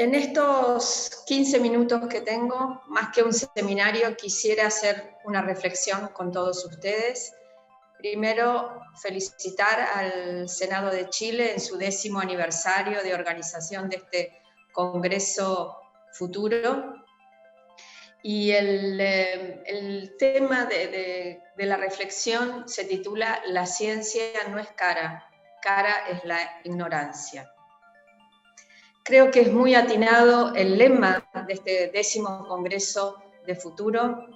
En estos 15 minutos que tengo, más que un seminario, quisiera hacer una reflexión con todos ustedes. Primero, felicitar al Senado de Chile en su 10º aniversario de organización de este Congreso Futuro. Y el tema de la reflexión se titula "La ciencia no es cara, cara es la ignorancia". Creo que es muy atinado el lema de este 10º Congreso de Futuro,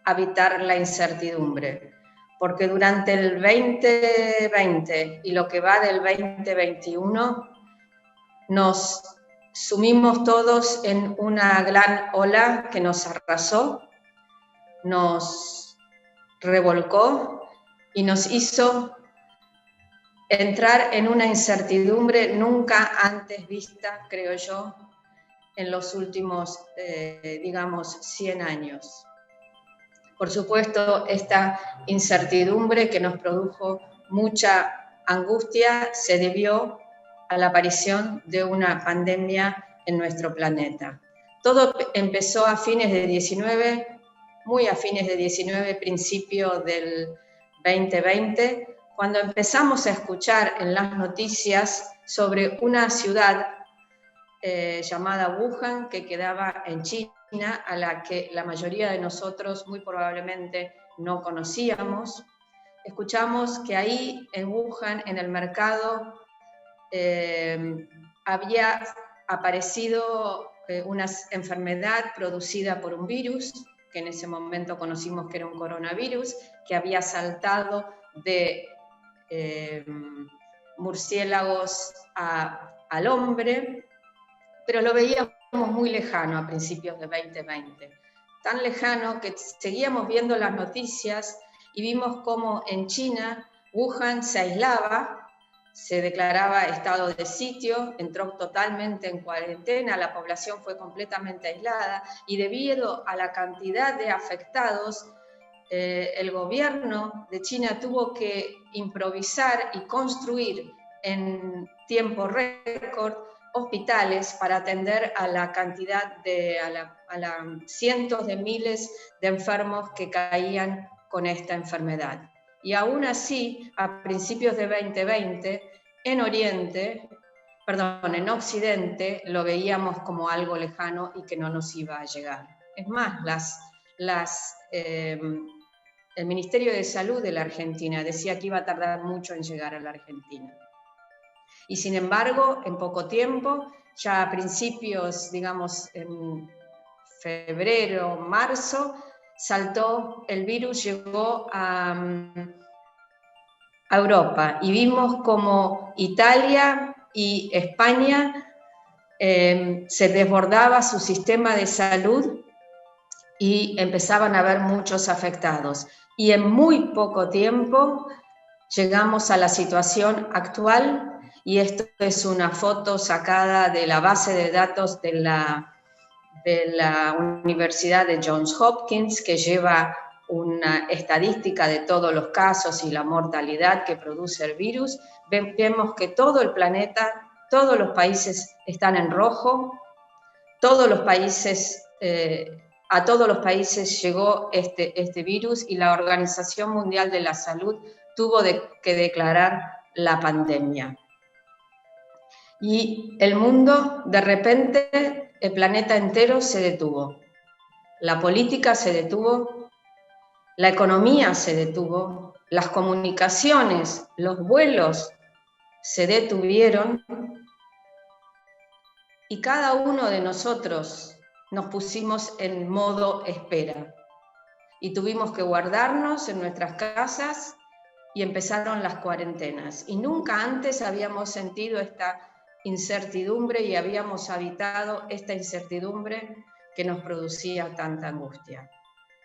habitar la incertidumbre, porque durante el 2020 y lo que va del 2021 nos sumimos todos en una gran ola que nos arrasó, nos revolcó y nos hizo entrar en una incertidumbre nunca antes vista, creo yo, en los últimos, 100 años. Por supuesto, esta incertidumbre que nos produjo mucha angustia se debió a la aparición de una pandemia en nuestro planeta. Todo empezó a fines de 19, muy a fines de 19, principio del 2020, cuando empezamos a escuchar en las noticias sobre una ciudad llamada Wuhan, que quedaba en China, a la que la mayoría de nosotros muy probablemente no conocíamos. Escuchamos que ahí en Wuhan, en el mercado, había aparecido una enfermedad producida por un virus, que en ese momento conocimos que era un coronavirus, que había saltado de murciélagos al hombre, pero lo veíamos muy lejano a principios de 2020. Tan lejano que seguíamos viendo las noticias y vimos cómo en China, Wuhan se aislaba, se declaraba estado de sitio, entró totalmente en cuarentena, la población fue completamente aislada y debido a la cantidad de afectados, el gobierno de China tuvo que improvisar y construir en tiempo récord hospitales para atender a la cantidad a cientos de miles de enfermos que caían con esta enfermedad. Y aún así, a principios de 2020, en Occidente, lo veíamos como algo lejano y que no nos iba a llegar. Es más, el Ministerio de Salud de la Argentina decía que iba a tardar mucho en llegar a la Argentina. Y sin embargo, en poco tiempo, ya a principios, en febrero, marzo, saltó el virus, llegó a Europa y vimos como Italia y España se desbordaba su sistema de salud y empezaban a haber muchos afectados. Y en muy poco tiempo llegamos a la situación actual, y esto es una foto sacada de la base de datos de la Universidad de Johns Hopkins, que lleva una estadística de todos los casos y la mortalidad que produce el virus. Vemos que todo el planeta, todos los países están en rojo, a todos los países llegó este virus y la Organización Mundial de la Salud tuvo que declarar la pandemia. Y el mundo, de repente, el planeta entero se detuvo. La política se detuvo, la economía se detuvo, las comunicaciones, los vuelos se detuvieron y cada uno de nosotros nos pusimos en modo espera y tuvimos que guardarnos en nuestras casas y empezaron las cuarentenas. Y nunca antes habíamos sentido esta incertidumbre y habíamos habitado esta incertidumbre que nos producía tanta angustia.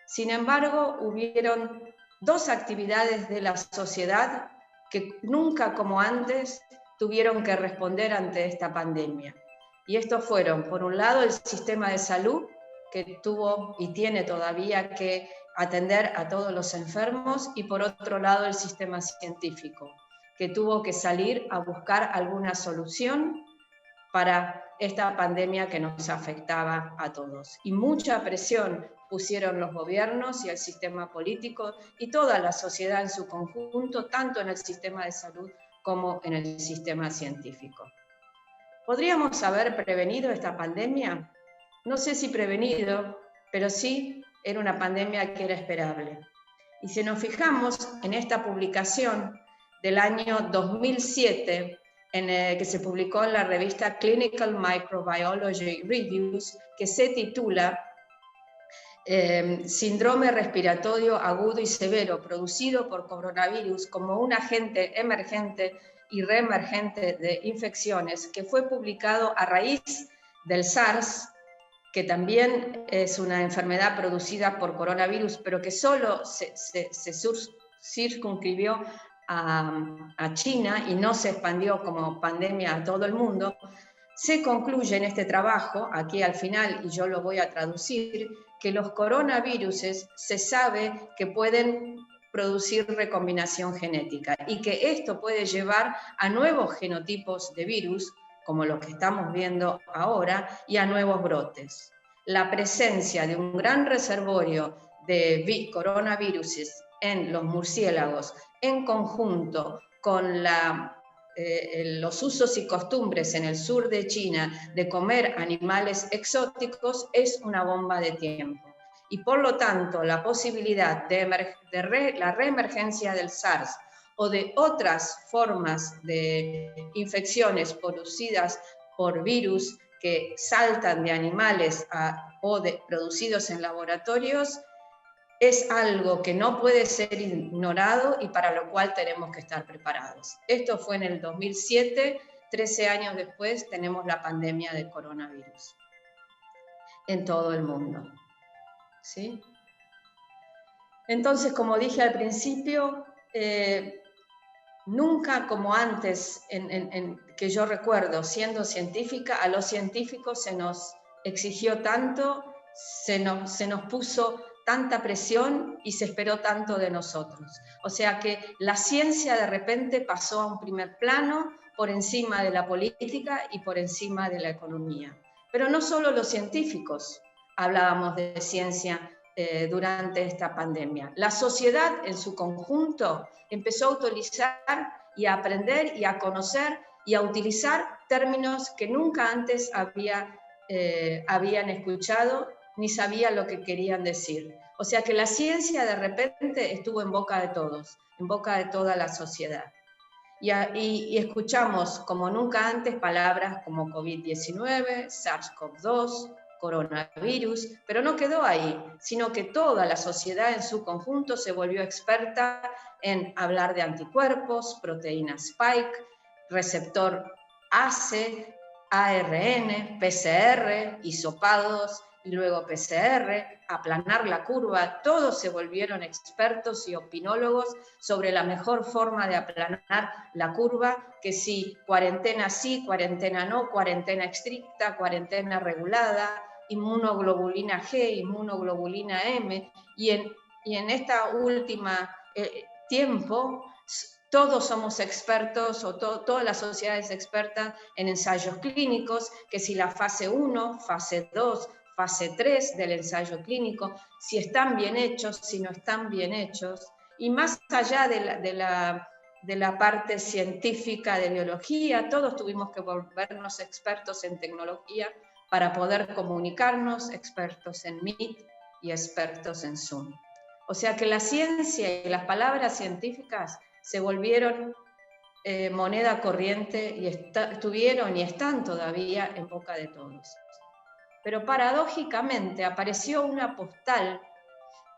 Sin embargo, hubieron dos actividades de la sociedad que nunca como antes tuvieron que responder ante esta pandemia. Y estos fueron, por un lado, el sistema de salud, que tuvo y tiene todavía que atender a todos los enfermos, y por otro lado el sistema científico, que tuvo que salir a buscar alguna solución para esta pandemia que nos afectaba a todos. Y mucha presión pusieron los gobiernos y el sistema político y toda la sociedad en su conjunto, tanto en el sistema de salud como en el sistema científico. ¿Podríamos haber prevenido esta pandemia? No sé si prevenido, pero sí era una pandemia que era esperable. Y si nos fijamos en esta publicación del año 2007, que se publicó en la revista Clinical Microbiology Reviews, que se titula Síndrome respiratorio agudo y severo producido por coronavirus como un agente emergente y reemergente de infecciones, que fue publicado a raíz del SARS, que también es una enfermedad producida por coronavirus, pero que solo se circunscribió a China y no se expandió como pandemia a todo el mundo. Se concluye en este trabajo, aquí al final, y yo lo voy a traducir, que los coronavirus se sabe que pueden producir recombinación genética y que esto puede llevar a nuevos genotipos de virus, como lo que estamos viendo ahora, y a nuevos brotes. La presencia de un gran reservorio de coronavirus en los murciélagos, en conjunto con los usos y costumbres en el sur de China de comer animales exóticos, es una bomba de tiempo. Y por lo tanto, la posibilidad de la reemergencia del SARS o de otras formas de infecciones producidas por virus que saltan de animales producidos en laboratorios, es algo que no puede ser ignorado y para lo cual tenemos que estar preparados. Esto fue en el 2007, 13 años después tenemos la pandemia de coronavirus en todo el mundo. ¿Sí? Entonces, como dije al principio, nunca como antes, que yo recuerdo, siendo científica, a los científicos se nos exigió tanto, se nos puso tanta presión y se esperó tanto de nosotros. O sea que la ciencia de repente pasó a un primer plano por encima de la política y por encima de la economía. Pero no solo los científicos hablábamos de ciencia durante esta pandemia. La sociedad en su conjunto empezó a utilizar y a aprender y a conocer y a utilizar términos que nunca antes habían escuchado ni sabían lo que querían decir. O sea que la ciencia de repente estuvo en boca de todos, en boca de toda la sociedad. Y escuchamos como nunca antes palabras como COVID-19, SARS-CoV-2, coronavirus, pero no quedó ahí, sino que toda la sociedad en su conjunto se volvió experta en hablar de anticuerpos, proteína Spike, receptor ACE, ARN, PCR, hisopados y luego PCR, aplanar la curva. Todos se volvieron expertos y opinólogos sobre la mejor forma de aplanar la curva, que si cuarentena sí, cuarentena no, cuarentena estricta, cuarentena regulada, inmunoglobulina G, inmunoglobulina M, y en esta última tiempo todos somos expertos, o toda la sociedad es experta en ensayos clínicos, que si la fase 1, fase 2, fase 3 del ensayo clínico, si están bien hechos, si no están bien hechos, y más allá de la parte científica de biología, todos tuvimos que volvernos expertos en tecnología para poder comunicarnos, expertos en Meet y expertos en Zoom. O sea que la ciencia y las palabras científicas se volvieron moneda corriente y estuvieron y están todavía en boca de todos. Pero paradójicamente apareció una postal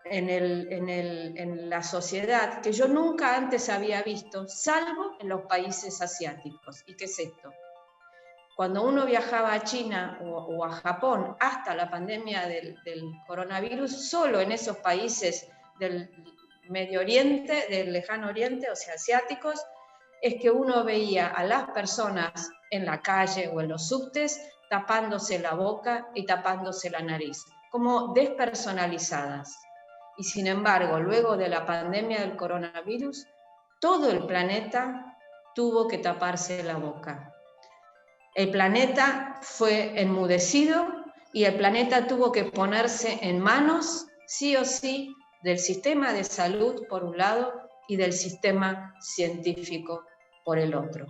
en la sociedad que yo nunca antes había visto, salvo en los países asiáticos. ¿Y qué es esto? Cuando uno viajaba a China o a Japón hasta la pandemia del coronavirus, solo en esos países del Medio Oriente, del Lejano Oriente, o sea, asiáticos, es que uno veía a las personas en la calle o en los subtes tapándose la boca y tapándose la nariz, como despersonalizadas. Y sin embargo, luego de la pandemia del coronavirus, todo el planeta tuvo que taparse la boca. El planeta fue enmudecido y el planeta tuvo que ponerse en manos, sí o sí, del sistema de salud por un lado y del sistema científico por el otro.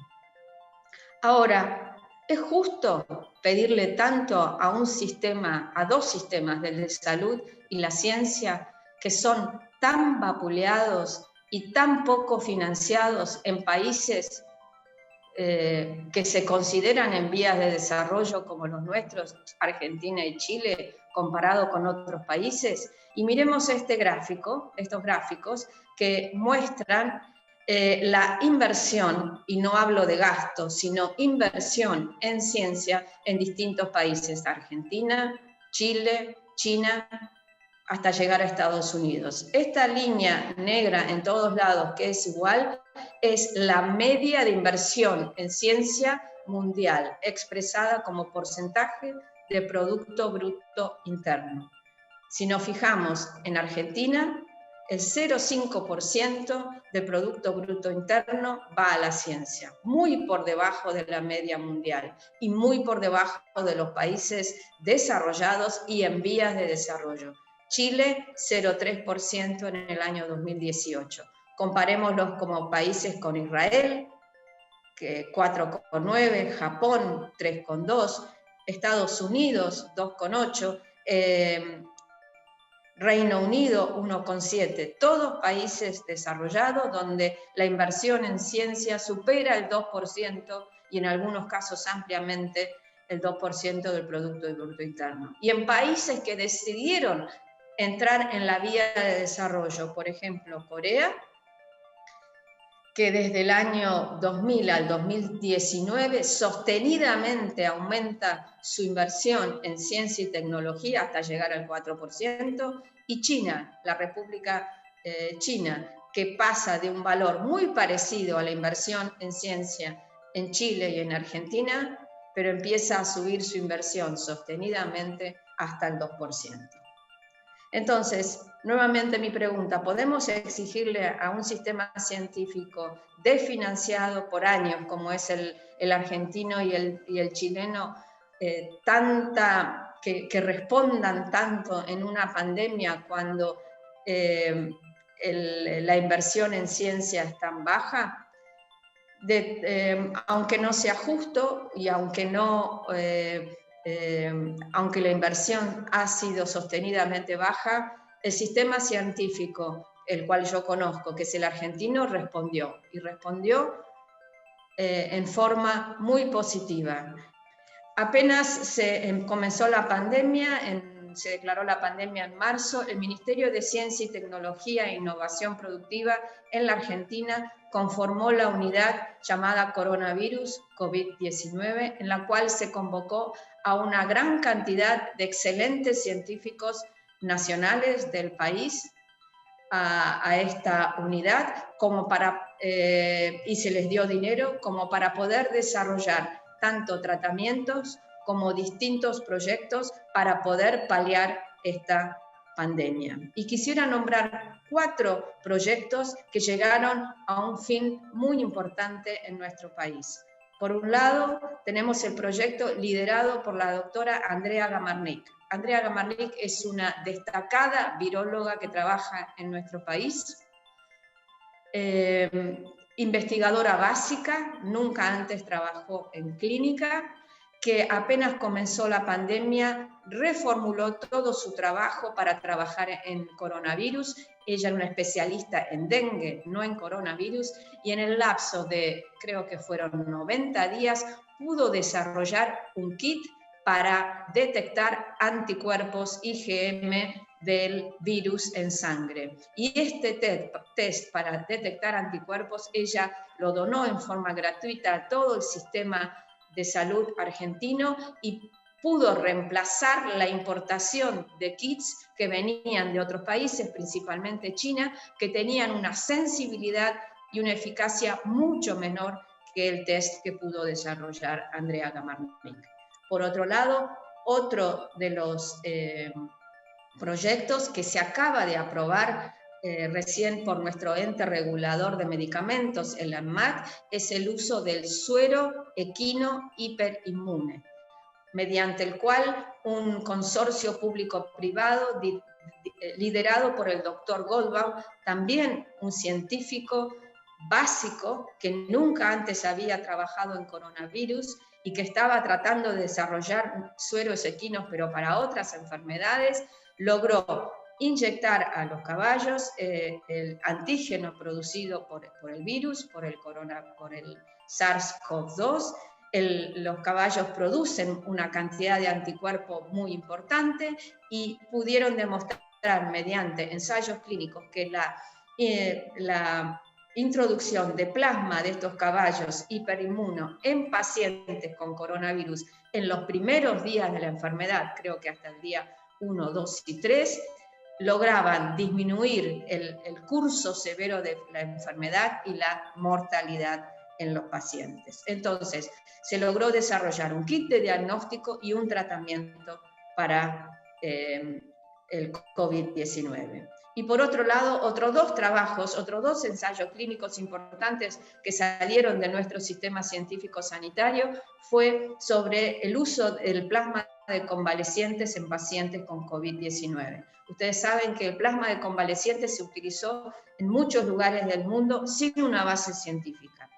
Ahora, ¿es justo pedirle tanto a un sistema, a dos sistemas, del de salud y la ciencia, que son tan vapuleados y tan poco financiados en países que se consideran en vías de desarrollo como los nuestros, Argentina y Chile, comparado con otros países? Y miremos estos gráficos que muestran la inversión, y no hablo de gasto, sino inversión en ciencia en distintos países, Argentina, Chile, China, hasta llegar a Estados Unidos. Esta línea negra en todos lados, que es igual, es la media de inversión en ciencia mundial, expresada como porcentaje de Producto Bruto Interno. Si nos fijamos en Argentina, el 0,5% del Producto Bruto Interno va a la ciencia, muy por debajo de la media mundial y muy por debajo de los países desarrollados y en vías de desarrollo. Chile, 0,3% en el año 2018. Comparémoslos como países con Israel, que 4,9%, Japón, 3,2%, Estados Unidos, 2,8%, Reino Unido, 1,7%, todos países desarrollados donde la inversión en ciencia supera el 2% y en algunos casos ampliamente el 2% del Producto Bruto Interno. Y en países que decidieron entrar en la vía de desarrollo, por ejemplo, Corea, que desde el año 2000 al 2019 sostenidamente aumenta su inversión en ciencia y tecnología hasta llegar al 4%, y China, la República China, que pasa de un valor muy parecido a la inversión en ciencia en Chile y en Argentina, pero empieza a subir su inversión sostenidamente hasta el 2%. Entonces, nuevamente mi pregunta, ¿podemos exigirle a un sistema científico desfinanciado por años, como es el argentino y el chileno, que respondan tanto en una pandemia cuando la inversión en ciencia es tan baja? Aunque no sea justo y aunque la inversión ha sido sostenidamente baja, el sistema científico, el cual yo conozco, que es el argentino, respondió en forma muy positiva. Apenas comenzó la pandemia, se declaró la pandemia en marzo, el Ministerio de Ciencia y Tecnología e Innovación Productiva en la Argentina conformó la unidad llamada Coronavirus COVID-19, en la cual se convocó a una gran cantidad de excelentes científicos nacionales del país a esta unidad y se les dio dinero como para poder desarrollar tanto tratamientos como distintos proyectos para poder paliar esta pandemia. Y quisiera nombrar 4 proyectos que llegaron a un fin muy importante en nuestro país. Por un lado, tenemos el proyecto liderado por la doctora Andrea Gamarnik. Andrea Gamarnik es una destacada viróloga que trabaja en nuestro país, investigadora básica, nunca antes trabajó en clínica, que apenas comenzó la pandemia reformuló todo su trabajo para trabajar en coronavirus. Ella era una especialista en dengue, no en coronavirus, y en el lapso de, creo que fueron 90 días, pudo desarrollar un kit para detectar anticuerpos IgM del virus en sangre. Y este test para detectar anticuerpos, ella lo donó en forma gratuita a todo el sistema de salud argentino y pudo reemplazar la importación de kits que venían de otros países, principalmente China, que tenían una sensibilidad y una eficacia mucho menor que el test que pudo desarrollar Andrea Gamarnik. Por otro lado, otro de los proyectos que se acaba de aprobar recién por nuestro ente regulador de medicamentos, el ANMAT, es el uso del suero equino hiperinmune, mediante el cual un consorcio público-privado liderado por el doctor Goldbaum, también un científico básico que nunca antes había trabajado en coronavirus y que estaba tratando de desarrollar sueros equinos, pero para otras enfermedades, logró inyectar a los caballos el antígeno producido por el virus, por el SARS-CoV-2. Los caballos producen una cantidad de anticuerpos muy importante y pudieron demostrar mediante ensayos clínicos que la introducción de plasma de estos caballos hiperinmunos en pacientes con coronavirus en los primeros días de la enfermedad, creo que hasta el día 1, 2 y 3, lograban disminuir el curso severo de la enfermedad y la mortalidad en los pacientes. Entonces, se logró desarrollar un kit de diagnóstico y un tratamiento para el COVID-19. Y por otro lado, otros dos ensayos clínicos importantes que salieron de nuestro sistema científico sanitario fue sobre el uso del plasma de convalecientes en pacientes con COVID-19. Ustedes saben que el plasma de convalecientes se utilizó en muchos lugares del mundo sin una base científica.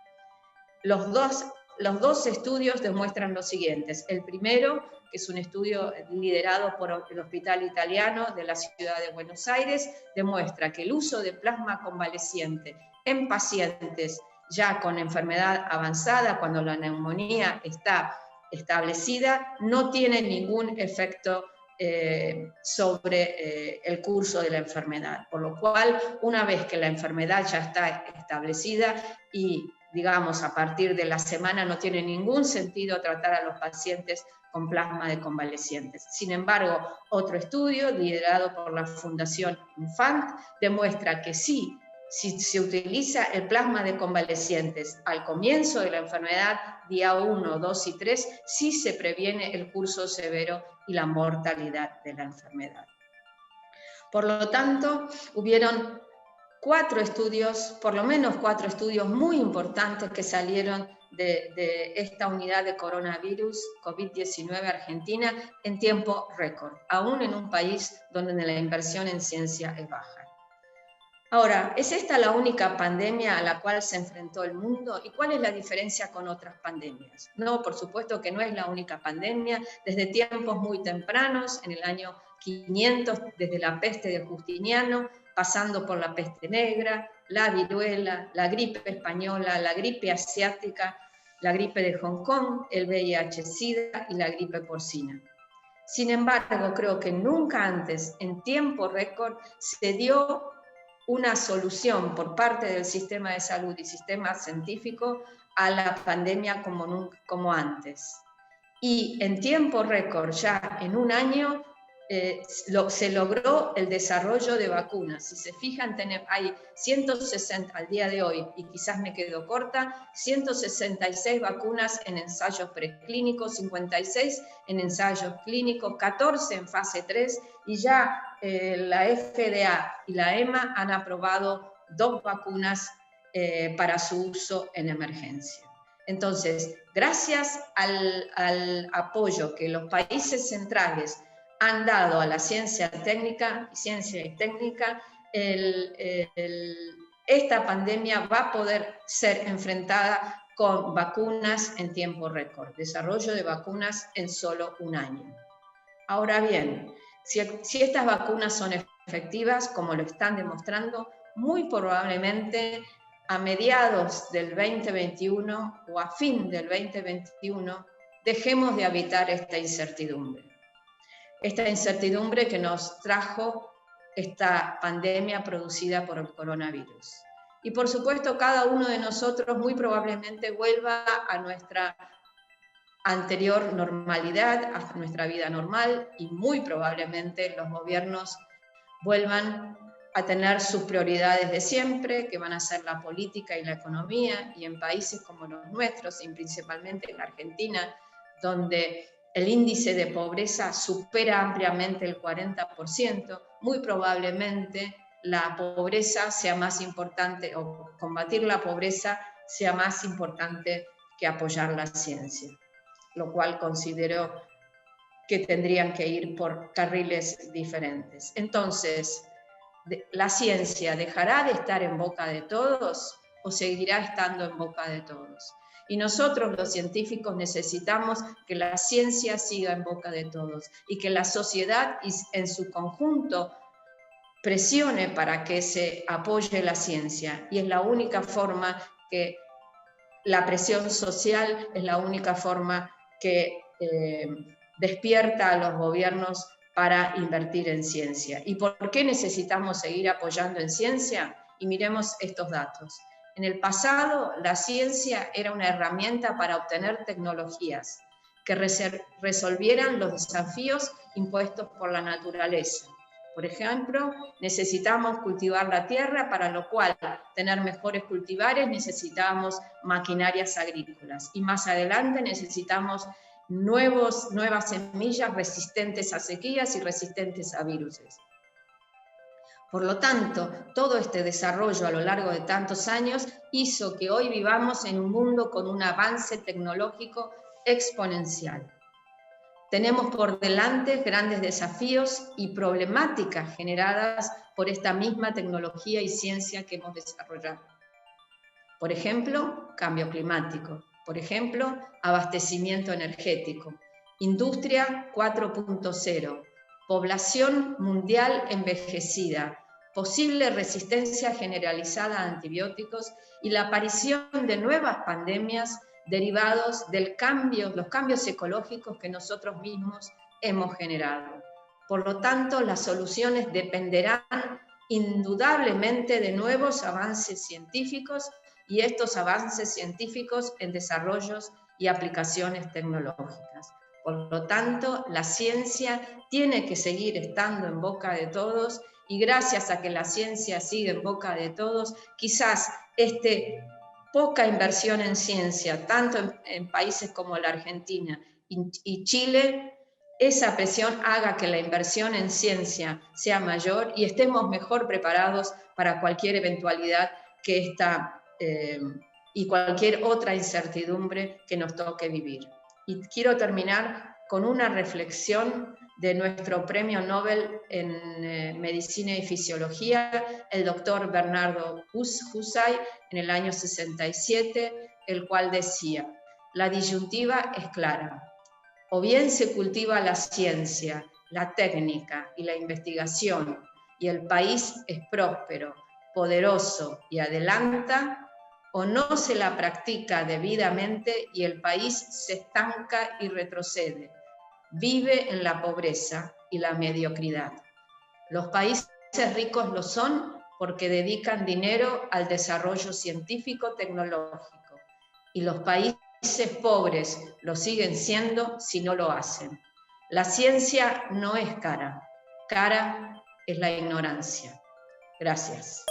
Los dos estudios demuestran lo siguiente. El primero, que es un estudio liderado por el Hospital Italiano de la ciudad de Buenos Aires, demuestra que el uso de plasma convaleciente en pacientes ya con enfermedad avanzada, cuando la neumonía está establecida, no tiene ningún efecto sobre el curso de la enfermedad. Por lo cual, una vez que la enfermedad ya está establecida y digamos, a partir de la semana no tiene ningún sentido tratar a los pacientes con plasma de convalecientes. Sin embargo, otro estudio liderado por la Fundación Infant demuestra que sí, si se utiliza el plasma de convalecientes al comienzo de la enfermedad, día 1, 2 y 3, sí se previene el curso severo y la mortalidad de la enfermedad. Por lo tanto, hubieron por lo menos cuatro estudios muy importantes que salieron de esta unidad de coronavirus COVID-19 Argentina en tiempo récord, aún en un país donde la inversión en ciencia es baja. Ahora, ¿es esta la única pandemia a la cual se enfrentó el mundo? ¿Y cuál es la diferencia con otras pandemias? No, por supuesto que no es la única pandemia. Desde tiempos muy tempranos, en el año 500, desde la peste de Justiniano, pasando por la peste negra, la viruela, la gripe española, la gripe asiática, la gripe de Hong Kong, el VIH-Sida y la gripe porcina. Sin embargo, creo que nunca antes, en tiempo récord, se dio una solución por parte del sistema de salud y sistema científico a la pandemia como antes. Y en tiempo récord, ya en un año, se logró el desarrollo de vacunas. Si se fijan, hay 160 al día de hoy, y quizás me quedo corta, 166 vacunas en ensayos preclínicos, 56 en ensayos clínicos, 14 en fase 3, y ya la FDA y la EMA han aprobado 2 vacunas para su uso en emergencia. Entonces, gracias al apoyo que los países centrales han dado a la ciencia y técnica, esta pandemia va a poder ser enfrentada con vacunas en tiempo récord, desarrollo de vacunas en solo un año. Ahora bien, si estas vacunas son efectivas, como lo están demostrando, muy probablemente a mediados del 2021 o a fin del 2021 dejemos de habitar esta incertidumbre. Esta incertidumbre que nos trajo esta pandemia producida por el coronavirus. Y por supuesto, cada uno de nosotros muy probablemente vuelva a nuestra anterior normalidad, a nuestra vida normal, y muy probablemente los gobiernos vuelvan a tener sus prioridades de siempre, que van a ser la política y la economía, y en países como los nuestros, y principalmente en Argentina, donde el índice de pobreza supera ampliamente el 40%, muy probablemente la pobreza sea más importante, o combatir la pobreza sea más importante que apoyar la ciencia, lo cual considero que tendrían que ir por carriles diferentes. Entonces, ¿la ciencia dejará de estar en boca de todos o seguirá estando en boca de todos? Y nosotros los científicos necesitamos que la ciencia siga en boca de todos y que la sociedad en su conjunto presione para que se apoye la ciencia. Y es la única forma que la presión social es la única forma que despierta a los gobiernos para invertir en ciencia. ¿Y por qué necesitamos seguir apoyando en ciencia? Y miremos estos datos. En el pasado, la ciencia era una herramienta para obtener tecnologías que resolvieran los desafíos impuestos por la naturaleza. Por ejemplo, necesitamos cultivar la tierra, para lo cual tener mejores cultivares necesitamos maquinarias agrícolas. Y más adelante necesitamos nuevas semillas resistentes a sequías y resistentes a virus. Por lo tanto, todo este desarrollo a lo largo de tantos años hizo que hoy vivamos en un mundo con un avance tecnológico exponencial. Tenemos por delante grandes desafíos y problemáticas generadas por esta misma tecnología y ciencia que hemos desarrollado. Por ejemplo, cambio climático. Por ejemplo, abastecimiento energético. Industria 4.0. Población mundial envejecida. Posible resistencia generalizada a antibióticos y la aparición de nuevas pandemias derivados de los cambios ecológicos que nosotros mismos hemos generado. Por lo tanto, las soluciones dependerán indudablemente de nuevos avances científicos y estos avances científicos en desarrollos y aplicaciones tecnológicas. Por lo tanto, la ciencia tiene que seguir estando en boca de todos y gracias a que la ciencia sigue en boca de todos, quizás poca inversión en ciencia, tanto en países como la Argentina y Chile, esa presión haga que la inversión en ciencia sea mayor y estemos mejor preparados para cualquier eventualidad que y cualquier otra incertidumbre que nos toque vivir. Y quiero terminar con una reflexión de nuestro premio Nobel en Medicina y Fisiología, el doctor Bernardo Husay, en el año 67, el cual decía: la disyuntiva es clara. O bien se cultiva la ciencia, la técnica y la investigación, y el país es próspero, poderoso y adelanta, o no se la practica debidamente y el país se estanca y retrocede. Vive en la pobreza y la mediocridad. Los países ricos lo son porque dedican dinero al desarrollo científico-tecnológico, y los países pobres lo siguen siendo si no lo hacen. La ciencia no es cara, cara es la ignorancia. Gracias.